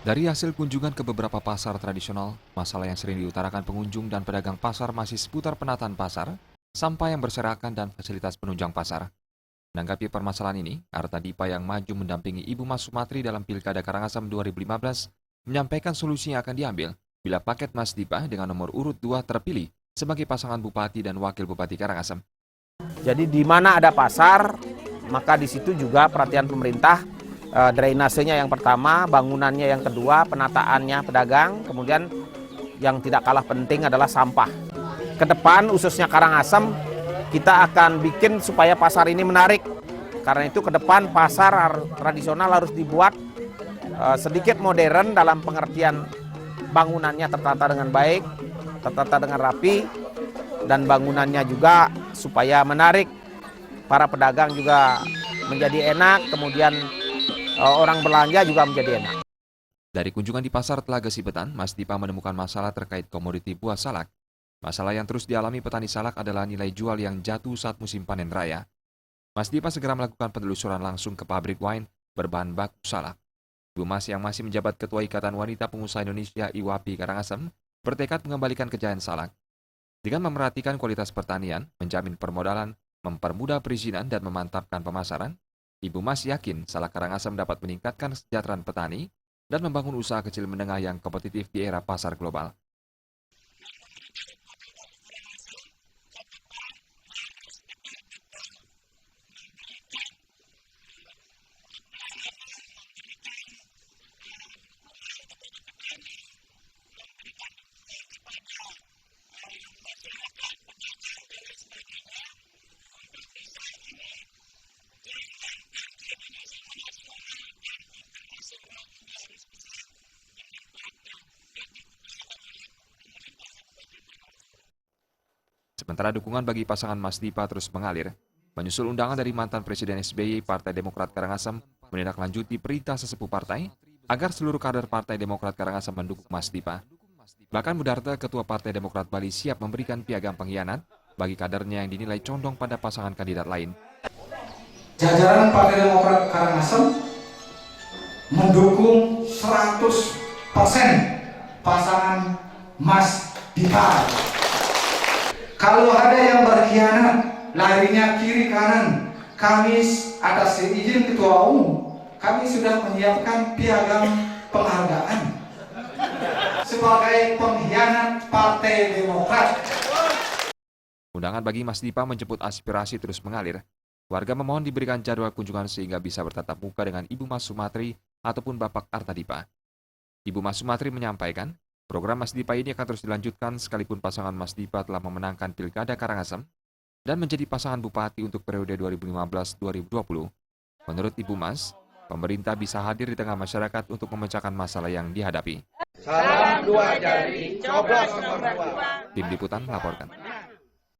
Dari hasil kunjungan ke beberapa pasar tradisional, masalah yang sering diutarakan pengunjung dan pedagang pasar masih seputar penataan pasar, sampah yang berserakan dan fasilitas penunjang pasar. Menanggapi permasalahan ini, Arta Dipa yang maju mendampingi Ibu Mas Sumatri dalam Pilkada Karangasem 2015 menyampaikan solusi yang akan diambil bila paket Mas Dipa dengan nomor urut 2 terpilih sebagai pasangan Bupati dan Wakil Bupati Karangasem. Jadi di mana ada pasar, maka di situ juga perhatian pemerintah, drainasenya yang pertama, bangunannya yang kedua, penataannya pedagang, kemudian yang tidak kalah penting adalah sampah. Ke depan khususnya Karangasem, kita akan bikin supaya pasar ini menarik. Karena itu ke depan pasar tradisional harus dibuat sedikit modern dalam pengertian bangunannya tertata dengan baik, tertata dengan rapi, dan bangunannya juga supaya menarik. Para pedagang juga menjadi enak, kemudian orang belanja juga menjadi enak. Dari kunjungan di pasar Telaga Sibetan, Mas Dipa menemukan masalah terkait komoditi buah salak. Masalah yang terus dialami petani salak adalah nilai jual yang jatuh saat musim panen raya. Mas Dipa segera melakukan penelusuran langsung ke pabrik wine berbahan baku salak. Ibu Mas yang masih menjabat Ketua Ikatan Wanita Pengusaha Indonesia IWAPI Karangasem bertekad mengembalikan kejayaan salak. Dengan memerhatikan kualitas pertanian, menjamin permodalan, mempermudah perizinan dan memantapkan pemasaran, Ibu Mas yakin salak Karangasem dapat meningkatkan kesejahteraan petani dan membangun usaha kecil menengah yang kompetitif di era pasar global. Sementara dukungan bagi pasangan Mas Dipa terus mengalir, menyusul undangan dari mantan Presiden SBY Partai Demokrat Karangasem menindaklanjuti perintah sesepuh partai agar seluruh kader Partai Demokrat Karangasem mendukung Mas Dipa. Bahkan Mudarta, Ketua Partai Demokrat Bali, siap memberikan piagam pengkhianat bagi kadernya yang dinilai condong pada pasangan kandidat lain. Jajaran Partai Demokrat Karangasem mendukung 100% pasangan Mas Dipa. Kalau ada yang berkhianat, larinya kiri kanan, kami atas izin Ketua Umum, kami sudah menyiapkan piagam penghargaan sebagai pengkhianat Partai Demokrat. Undangan bagi Mas Dipa menjemput aspirasi terus mengalir. Warga memohon diberikan jadwal kunjungan sehingga bisa bertatap muka dengan Ibu Mas Sumatri ataupun Bapak Arta Dipa. Ibu Mas Sumatri menyampaikan, program Mas Dipa ini akan terus dilanjutkan sekalipun pasangan Mas Dipa telah memenangkan Pilkada Karangasem dan menjadi pasangan Bupati untuk periode 2015-2020. Menurut Ibu Mas, pemerintah bisa hadir di tengah masyarakat untuk memecahkan masalah yang dihadapi. Salam dua jari, coblos nomor 2. Tim Liputan melaporkan.